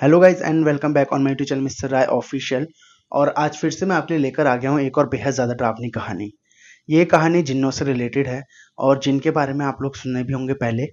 Hello guys and welcome back on my YouTube channel mister Rai official. और आज फिर से मैं आपके लिए लेकर आ गया हूँ एक और बेहद ज़्यादा डरावनी कहानी। ये कहानी जिन्नों से रिलेटेड है और जिन के बारे में आप लोग सुने भी होंगे पहले।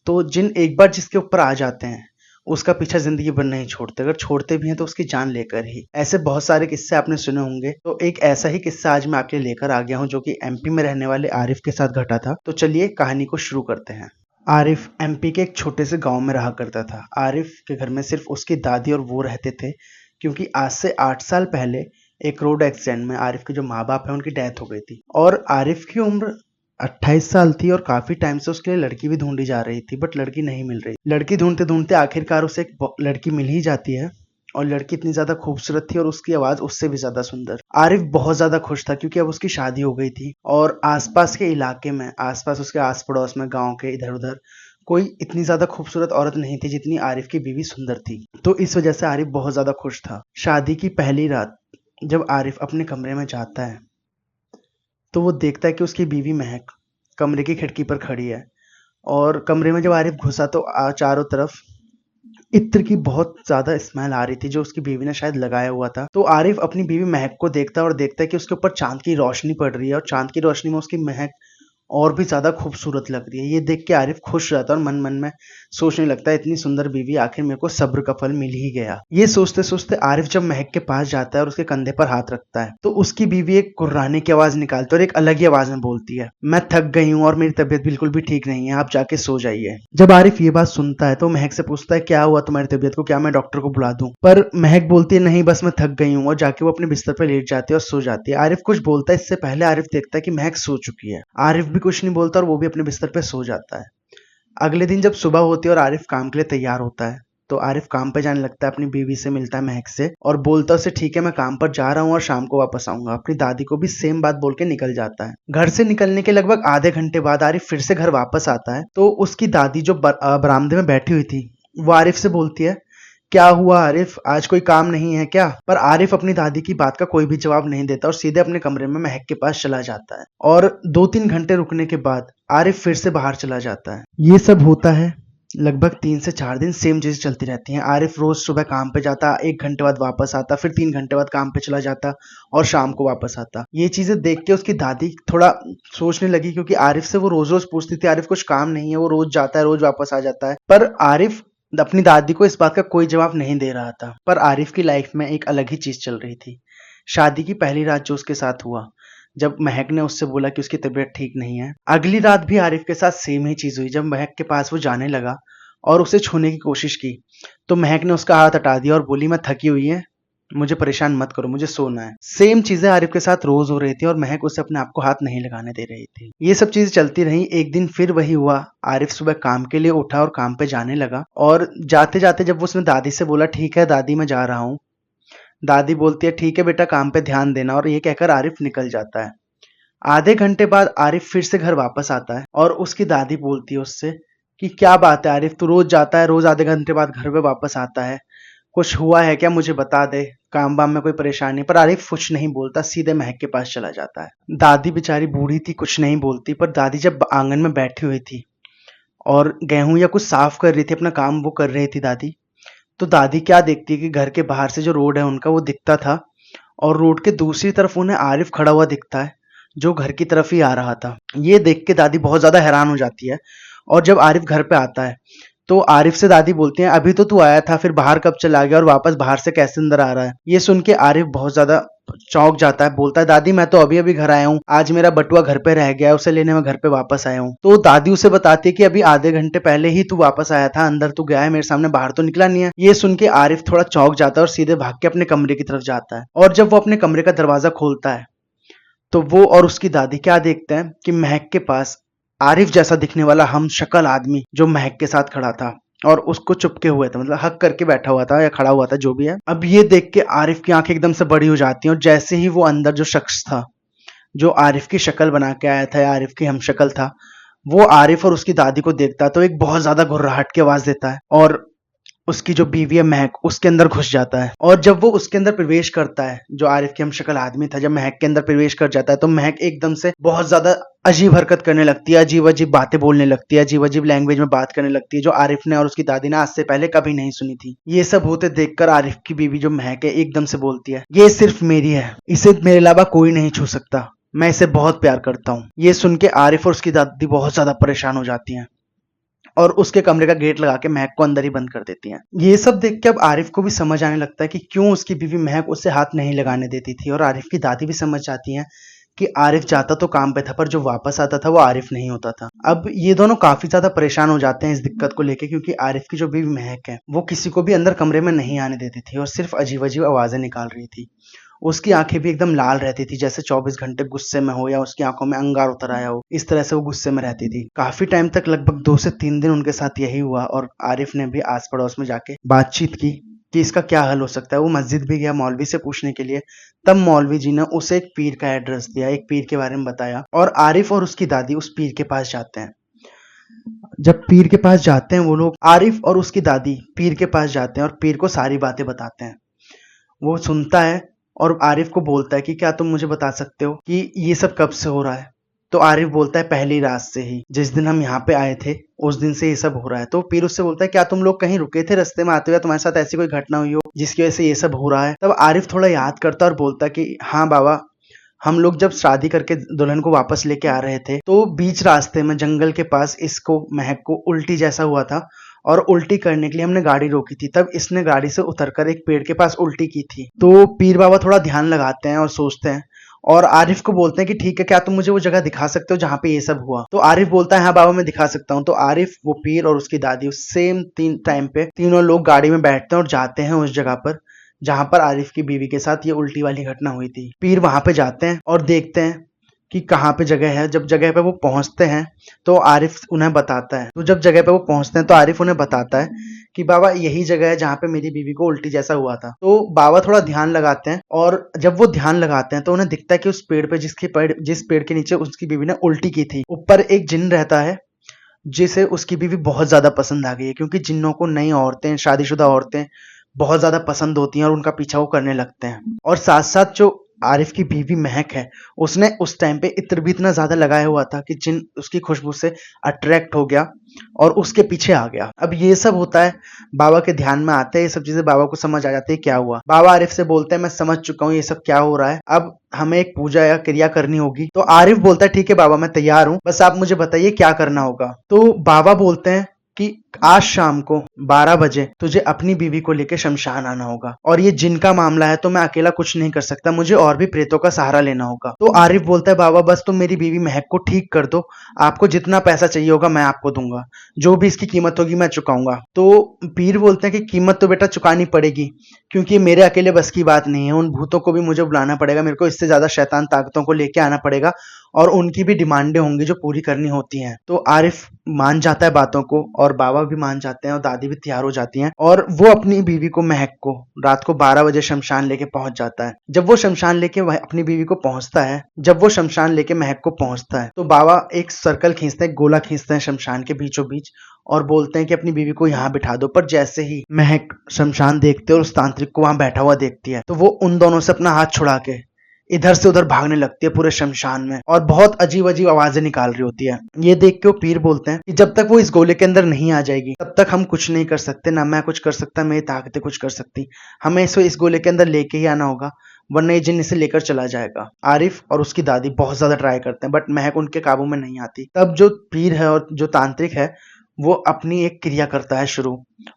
तो जिन एक बार जिसके ऊपर आ जाते हैं उसका पीछा जिंदगी भर नहीं छोड़ते, अगर छोड़ते भी हैं तो उसकी जान लेकर ही। ऐसे बहुत सारे किस्से आपने सुने होंगे, तो एक ऐसा ही किस्सा आज मैं आपके लिए लेकर आ गया हूँ जो कि एमपी में रहने वाले आरिफ के साथ घटा था। तो चलिए कहानी को शुरू करते हैं। आरिफ एमपी के एक छोटे से गांव में रहा करता था। आरिफ के घर में सिर्फ उसकी दादी और वो रहते थे, क्योंकि आज से 8 साल पहले एक रोड एक्सीडेंट में आरिफ के जो माँ बाप हैं उनकी डेथ हो गई थी। और आरिफ की उम्र 28 साल थी और काफी टाइम से उसके लिए लड़की भी ढूंढी जा रही थी, बट लड़की नहीं मिल रही। लड़की ढूंढते ढूंढते आखिरकार उसे एक लड़की मिल ही जाती है और लड़की इतनी ज्यादा खूबसूरत थी और उसकी आवाज उससे भी ज्यादा सुंदर। आरिफ बहुत ज्यादा खुश था क्योंकि अब उसकी शादी हो गई थी और आसपास के इलाके में, आसपास उसके आस पड़ोस में, गांव के इधर उधर कोई इतनी ज्यादा खूबसूरत औरत नहीं थी जितनी आरिफ की बीवी सुंदर थी। तो इस वजह से आरिफ बहुत ज्यादा खुश था। शादी की पहली रात जब आरिफ अपने कमरे में जाता है तो वो देखता है कि उसकी बीवी महक कमरे की खिड़की पर खड़ी है। और कमरे में जब आरिफ घुसा तो चारों तरफ इत्र की बहुत ज्यादा स्मेल आ रही थी जो उसकी बीवी ने शायद लगाया हुआ था। तो आरिफ अपनी बीवी महक को देखता है और देखता है कि उसके ऊपर चांद की रोशनी पड़ रही है और चांद की रोशनी में उसकी महक और भी ज्यादा खूबसूरत लग रही है। ये देख के आरिफ खुश रहता है और मन मन में सोचने लगता है, इतनी सुंदर बीवी, आखिर मेरे को सब्र का फल मिल ही गया। ये सोचते सोचते आरिफ जब महक के पास जाता है और उसके कंधे पर हाथ रखता है तो उसकी बीवी एक कुर्राने की आवाज निकालती है और एक अलग ही आवाज में बोलती है, मैं थक गई हूँ और मेरी तबीयत बिल्कुल भी ठीक नहीं है, आप जाके सो जाइए। जब आरिफ ये बात सुनता है तो महक से पूछता है, क्या हुआ तुम्हारी तबीयत को, क्या मैं डॉक्टर को बुला दूं? पर महक बोलती है, नहीं बस मैं थक गई हूँ, और जाके वो अपने बिस्तर पर लेट जाती है और सो जाती है। आरिफ कुछ बोलता है इससे पहले आरिफ देखता है कि महक सो चुकी है। आरिफ भी कुछ नहीं बोलता और वो भी अपने बिस्तर पे सो जाता है। अगले दिन जब सुबह होती है और आरिफ काम के लिए तैयार होता है तो आरिफ काम पे जाने लगता है, अपनी बीवी से मिलता है, महक से, और बोलता है उसे, ठीक है मैं काम पर जा रहा हूँ और शाम को वापस आऊंगा। अपनी दादी को भी सेम बात बोल के निकल जाता है। घर से निकलने के लगभग आधे घंटे बाद आरिफ फिर से घर वापस आता है तो उसकी दादी जो बरामदे में बैठी हुई थी वो आरिफ से बोलती है, क्या हुआ आरिफ, आज कोई काम नहीं है क्या? पर आरिफ अपनी दादी की बात का कोई भी जवाब नहीं देता और सीधे अपने कमरे में महक के पास चला जाता है। और 2-3 घंटे रुकने के बाद आरिफ फिर से बाहर चला जाता है। ये सब होता है लगभग 3 से 4 दिन, सेम चीजें चलती रहती हैं। आरिफ रोज सुबह काम पे जाता, 1 घंटे बाद वापस आता, फिर 3 घंटे बाद काम पे चला जाता और शाम को वापस आता। ये चीजें देख के उसकी दादी थोड़ा सोचने लगी, क्योंकि आरिफ से वो रोज रोज पूछती थी, आरिफ कुछ काम नहीं है, वो रोज जाता है रोज वापस आ जाता है। पर आरिफ अपनी दादी को इस बात का कोई जवाब नहीं दे रहा था। पर आरिफ की लाइफ में एक अलग ही चीज चल रही थी। शादी की पहली रात जो उसके साथ हुआ, जब महक ने उससे बोला कि उसकी तबीयत ठीक नहीं है, अगली रात भी आरिफ के साथ सेम ही चीज हुई। जब महक के पास वो जाने लगा और उसे छूने की कोशिश की तो महक ने उसका हाथ हटा दिया और बोली, मैं थकी हुई है, मुझे परेशान मत करो, मुझे सोना है। सेम चीजें आरिफ के साथ रोज हो रही थी और महक उसे अपने आप को हाथ नहीं लगाने दे रही थी। ये सब चीजें चलती रही। एक दिन फिर वही हुआ। आरिफ सुबह काम के लिए उठा और काम पे जाने लगा और जाते जाते जब उसने दादी से बोला, ठीक है दादी मैं जा रहा हूँ, दादी बोलती है, ठीक है बेटा काम पे ध्यान देना, और ये कहकर आरिफ निकल जाता है। आधे घंटे बाद आरिफ फिर से घर वापस आता है और उसकी दादी बोलती है उससे कि क्या बात है आरिफ, तू रोज जाता है, रोज आधे घंटे बाद घर पे वापस आता है, कुछ हुआ है क्या, मुझे बता दे, काम वाम में कोई परेशानी? पर आरिफ कुछ नहीं बोलता, सीधे महक के पास चला जाता है। दादी बेचारी बूढ़ी थी, कुछ नहीं बोलती। पर दादी जब आंगन में बैठी हुई थी और गेहूं या कुछ साफ कर रही थी, अपना काम वो कर रही थी दादी, तो दादी क्या देखती है कि घर के बाहर से जो रोड है उनका वो दिखता था और रोड के दूसरी तरफ उन्हें आरिफ खड़ा हुआ दिखता है जो घर की तरफ ही आ रहा था। ये देख के दादी बहुत ज्यादा हैरान हो जाती है और जब आरिफ घर पे आता है तो आरिफ से दादी बोलती है, अभी तो तू आया था, फिर बाहर कब चला गया और वापस बाहर से कैसे अंदर आ रहा है? ये सुन के आरिफ बहुत ज्यादा चौंक जाता है, बोलता है, दादी मैं तो अभी अभी घर आया हूँ, आज मेरा बटुआ घर पे रह गया, उसे लेने में घर पे वापस आया हूँ। तो दादी उसे बताती है कि अभी आधे घंटे पहले ही तू वापस आया था, अंदर तू गया है, मेरे सामने बाहर तो निकला नहीं है। ये सुन के आरिफ थोड़ा चौंक जाता है और सीधे भाग के अपने कमरे की तरफ जाता है। और जब वो अपने कमरे का दरवाजा खोलता है तो वो और उसकी दादी क्या देखते हैं कि महक के पास आरिफ जैसा दिखने वाला हम शक्ल आदमी जो महक के साथ खड़ा था और उसको चुपके हुए था, मतलब हक करके बैठा हुआ था या खड़ा हुआ था, जो भी है। अब ये देख के आरिफ की आंखें एकदम से बड़ी हो जाती हैं और जैसे ही वो अंदर जो शख्स था जो आरिफ की शक्ल बना के आया था या आरिफ की हम शक्ल था, वो आरिफ और उसकी दादी को देखता है तो एक बहुत ज्यादा घुर्राहट की आवाज देता है और उसकी जो बीवी है महक, उसके अंदर घुस जाता है। और जब वो उसके अंदर प्रवेश करता है, जो आरिफ की हमशक्ल आदमी था, जब महक के अंदर प्रवेश कर जाता है तो महक एकदम से बहुत ज्यादा अजीब हरकत करने लगती है, अजीब अजीब बातें बोलने लगती है, अजीब अजीब लैंग्वेज में बात करने लगती है, जो आरिफ ने और उसकी दादी ने आज से पहले कभी नहीं सुनी थी। ये सब होते देखकर आरिफ की बीवी जो महक है एकदम से बोलती है, ये सिर्फ मेरी है, इसे मेरे अलावा कोई नहीं छू सकता, मैं इसे बहुत प्यार करता हूँ। ये सुन के आरिफ और उसकी दादी बहुत ज्यादा परेशान हो जाती हैं और उसके कमरे का गेट लगा के महक को अंदर ही बंद कर देती हैं। ये सब देख के अब आरिफ को भी समझ आने लगता है कि क्यों उसकी बीवी महक उसे हाथ नहीं लगाने देती थी, और आरिफ की दादी भी समझ जाती हैं कि आरिफ जाता तो काम पे था पर जो वापस आता था वो आरिफ नहीं होता था। अब ये दोनों काफी ज्यादा परेशान हो जाते हैं इस दिक्कत को लेके, क्योंकि आरिफ की जो बीवी महक है वो किसी को भी अंदर कमरे में नहीं आने देती थी और सिर्फ अजीब अजीब आवाजें निकाल रही थी। उसकी आंखें भी एकदम लाल रहती थी, जैसे 24 घंटे गुस्से में हो या उसकी आंखों में अंगार उतर आया हो, इस तरह से वो गुस्से में रहती थी। काफी टाइम तक, लगभग 2 से 3 दिन उनके साथ यही हुआ और आरिफ ने भी आस पड़ोस में जाके बातचीत की कि इसका क्या हल हो सकता है। वो मस्जिद भी गया मौलवी से पूछने के लिए। तब मौलवी जी ने उसे एक पीर का एड्रेस दिया, एक पीर के बारे में बताया, और आरिफ और उसकी दादी उस पीर के पास जाते हैं। जब पीर के पास जाते हैं वो लोग, आरिफ और उसकी दादी पीर के पास जाते हैं और पीर को सारी बातें बताते हैं। वो सुनता है और आरिफ को बोलता है कि क्या तुम मुझे बता सकते हो कि ये सब कब से हो रहा है। तो आरिफ बोलता है पहली रात से ही, जिस दिन हम यहाँ पे आए थे उस दिन से ये सब हो रहा है। तो पीर उससे बोलता है क्या तुम लोग कहीं रुके थे रास्ते में आते हुए, तुम्हारे साथ ऐसी कोई घटना हुई हो जिसकी वजह से ये सब हो रहा है। तब आरिफ थोड़ा याद करता है और बोलता है कि हाँ बाबा, हम लोग जब शादी करके दुल्हन को वापस लेके आ रहे थे तो बीच रास्ते में जंगल के पास इसको, महक को उल्टी जैसा हुआ था और उल्टी करने के लिए हमने गाड़ी रोकी थी। तब इसने गाड़ी से उतरकर एक पेड़ के पास उल्टी की थी। तो पीर बाबा थोड़ा ध्यान लगाते हैं और सोचते हैं और आरिफ को बोलते हैं कि ठीक है, क्या तुम मुझे वो जगह दिखा सकते हो जहाँ पे ये सब हुआ। तो आरिफ बोलता है हाँ बाबा मैं दिखा सकता हूँ। तो आरिफ, वो पीर और उसकी दादी उस सेम टाइम पे तीनों लोग गाड़ी में बैठते हैं और जाते हैं उस जगह पर जहां पर आरिफ की बीवी के साथ ये उल्टी वाली घटना हुई थी। पीर वहां पे जाते हैं और देखते हैं कि कहाँ पे जगह है। जब जगह पे वो पहुंचते हैं तो आरिफ उन्हें बताता है। तो जब जगह पे वो पहुंचते हैं तो आरिफ उन्हें बताता है कि बाबा यही जगह है जहाँ पे मेरी बीवी को उल्टी जैसा हुआ था। तो बाबा थोड़ा ध्यान लगाते हैं और जब वो ध्यान लगाते हैं तो उन्हें दिखता है कि उस पेड़ पे जिस पेड़ के नीचे उसकी बीवी ने उल्टी की थी, ऊपर एक जिन रहता है जिसे उसकी बीवी बहुत ज्यादा पसंद आ गई है, क्योंकि जिन्नों को नई औरतें, शादीशुदा औरतें बहुत ज्यादा पसंद होती हैं और उनका पीछा वो करने लगते हैं। और साथ साथ जो आरिफ की बीवी महक है, उसने उस टाइम पे इत्र भी इतना ज्यादा लगाया हुआ था कि जिन उसकी खुशबू से अट्रैक्ट हो गया और उसके पीछे आ गया। अब ये सब होता है, बाबा के ध्यान में आते हैं ये सब चीजें, बाबा को समझ आ जाती है क्या हुआ। बाबा आरिफ से बोलते हैं मैं समझ चुका हूँ ये सब क्या हो रहा है, अब हमें एक पूजा या क्रिया करनी होगी। तो आरिफ बोलता है ठीक है बाबा मैं तैयार हूँ, बस आप मुझे बताइए क्या करना होगा। तो बाबा बोलते हैं कि आज शाम को 12 बजे तुझे अपनी बीवी को लेकर शमशान आना होगा, और ये जिन का मामला है तो मैं अकेला कुछ नहीं कर सकता, मुझे और भी प्रेतों का सहारा लेना होगा। तो आरिफ बोलता है बाबा बस तुम मेरी बीवी महक को ठीक कर दो, आपको जितना पैसा चाहिए होगा मैं आपको दूंगा, जो भी इसकी कीमत होगी मैं चुकाऊंगा। तो पीर बोलते हैं कि कीमत तो बेटा चुकानी पड़ेगी, क्योंकि मेरे अकेले बस की बात नहीं है, उन भूतों को भी मुझे बुलाना पड़ेगा, मेरे को इससे ज्यादा शैतान ताकतों को लेके आना पड़ेगा और उनकी भी डिमांडें होंगी जो पूरी करनी होती हैं। तो आरिफ मान जाता है बातों को और बाबा भी मान जाते हैं और दादी भी तैयार हो जाती हैं, और वो अपनी बीवी को, महक को, रात को 12 बजे शमशान लेके पहुंच जाता है। जब वो शमशान लेके अपनी बीवी को पहुंचता है, जब वो शमशान लेके महक को पहुंचता है तो बाबा एक सर्कल खींचते हैं, गोला खींचते हैं शमशान के बीचों बीच और बोलते हैं कि अपनी बीवी को यहाँ बिठा दो। पर जैसे ही महक शमशान देखते और उस तांत्रिक को वहां बैठा हुआ देखती है तो वो उन दोनों से अपना हाथ छुड़ा के इधर से उधर भागने लगती है पूरे शमशान में और बहुत अजीब अजीब आवाजें निकाल रही होती है। ये देख के वो पीर बोलते हैं कि जब तक वो इस गोले के अंदर नहीं आ जाएगी तब तक हम कुछ नहीं कर सकते, ना मैं कुछ कर सकता, मेरी ताकतें कुछ कर सकती, हमें इस गोले के अंदर लेके ही आना होगा वरना ये जिन इसे लेकर चला जाएगा। आरिफ और उसकी दादी बहुत ज्यादा ट्राई करते हैं बट महक उनके काबू में नहीं आती। तब जो पीर है और जो तांत्रिक है वो अपनी एक क्रिया करता है शुरू,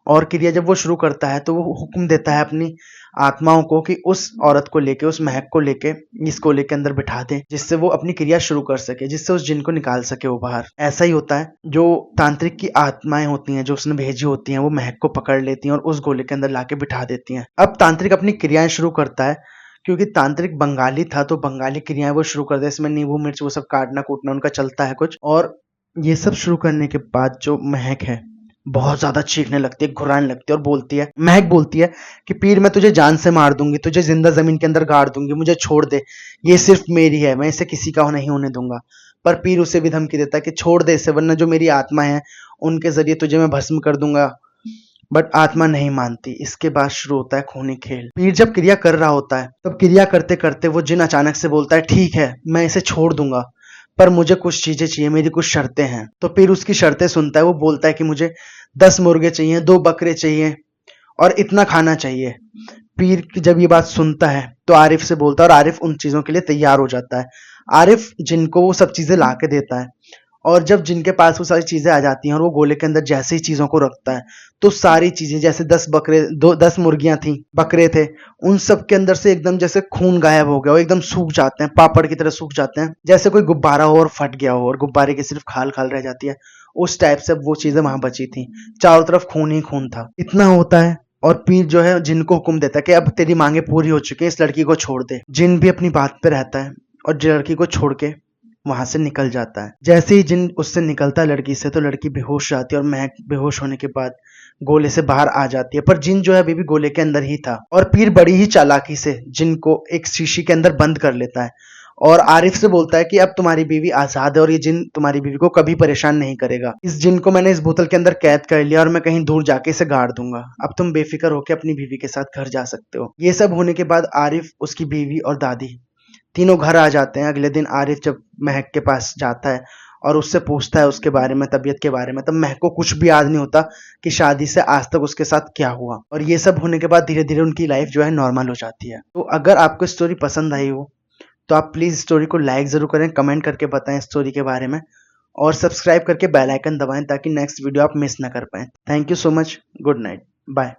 और क्रिया जब वो शुरू करता है तो वो हुक्म देता है अपनी आत्माओं को कि उस औरत को लेके, उस महक को लेके इस गोले के अंदर बिठा दे, जिससे वो अपनी क्रिया शुरू कर सके, जिससे उस जिन को निकाल सके वो बाहर। ऐसा ही होता है, जो तांत्रिक की आत्माएं होती हैं जो उसने भेजी होती हैं वो महक को पकड़ लेती हैं और उस गोले के अंदर लाके बिठा देती हैं। अब तांत्रिक अपनी क्रियाएं शुरू करता है, क्योंकि तांत्रिक बंगाली था तो बंगाली क्रियाएं वो शुरू करता है, इसमें नींबू मिर्च वो सब काटना कूटना उनका चलता है कुछ। और ये सब शुरू करने के बाद जो महक है बहुत ज्यादा चीखने लगती है, घुराने लगती है और बोलती है, महक बोलती है कि पीर मैं तुझे जान से मार दूंगी, तुझे जिंदा जमीन के अंदर गाड़ दूंगी, मुझे छोड़ दे, ये सिर्फ मेरी है, मैं इसे किसी का नहीं होने दूंगा। पर पीर उसे भी धमकी देता है कि छोड़ दे इसे वरना जो मेरी आत्मा है उनके जरिए तुझे मैं भस्म कर दूंगा, बट आत्मा नहीं मानती। इसके बाद शुरू होता है खूनी खेल। पीर जब क्रिया कर रहा होता है तब क्रिया करते करते वो जिन अचानक से बोलता है ठीक है मैं इसे छोड़ दूंगा, पर मुझे कुछ चीजें चाहिए, मेरी कुछ शर्तें हैं। तो पीर उसकी शर्तें सुनता है। वो बोलता है कि मुझे 10 मुर्गे चाहिए, 2 बकरे चाहिए और इतना खाना चाहिए। पीर जब ये बात सुनता है तो आरिफ से बोलता है और आरिफ उन चीजों के लिए तैयार हो जाता है। आरिफ जिनको वो सब चीजें ला के देता है और जब जिनके पास वो सारी चीजें आ जाती हैं और वो गोले के अंदर जैसे ही चीजों को रखता है तो सारी चीजें, जैसे 10 बकरे, 10 मुर्गियां थी, बकरे थे, उन सब के अंदर से एकदम जैसे खून गायब हो गया, वो एकदम सूख जाते हैं, पापड़ की तरह सूख जाते हैं, जैसे कोई गुब्बारा हो और फट गया हो और गुब्बारे की सिर्फ खाल खाल रह जाती है। उस टाइप से वो चीजें वहां बची थी। चारों तरफ खून ही खून था। इतना होता है और पीर जो है जिन को हुक्म देता है कि अब तेरी मांगे पूरी हो चुकी है, इस लड़की को छोड़ दे। जिन भी अपनी बात पे रहता है और लड़की को छोड़ के वहां से निकल जाता है। जैसे ही जिन उससे निकलता है लड़की से, तो लड़की बेहोश जाती है और महक बेहोश होने के बाद गोले से बाहर आ जाती है। पर जिन जो है अभी भी गोले के अंदर ही था और पीर बड़ी ही चालाकी से जिन को एक शीशी के अंदर बंद कर लेता है और आरिफ से बोलता है कि अब तुम्हारी बीवी आजाद है और ये जिन तुम्हारी बीवी को कभी परेशान नहीं करेगा। इस जिन को मैंने इस बोतल के अंदर कैद कर लिया और मैं कहीं दूर जाके इसे गाड़ दूंगा। अब तुम बेफिक्र होकर अपनी बीवी के साथ घर जा सकते हो। ये सब होने के बाद आरिफ, उसकी बीवी और दादी तीनों घर आ जाते हैं। अगले दिन आरिफ जब महक के पास जाता है और उससे पूछता है उसके बारे में, तबीयत के बारे में, तब महक को कुछ भी याद नहीं होता कि शादी से आज तक उसके साथ क्या हुआ। और ये सब होने के बाद धीरे धीरे उनकी लाइफ जो है नॉर्मल हो जाती है। तो अगर आपको स्टोरी पसंद आई हो तो आप प्लीज स्टोरी को लाइक जरूर करें, कमेंट करके बताएं स्टोरी के बारे में और सब्सक्राइब करके बेल आइकन दबाएं ताकि नेक्स्ट वीडियो आप मिस ना कर पाएं। Thank you so much. Good night. Bye.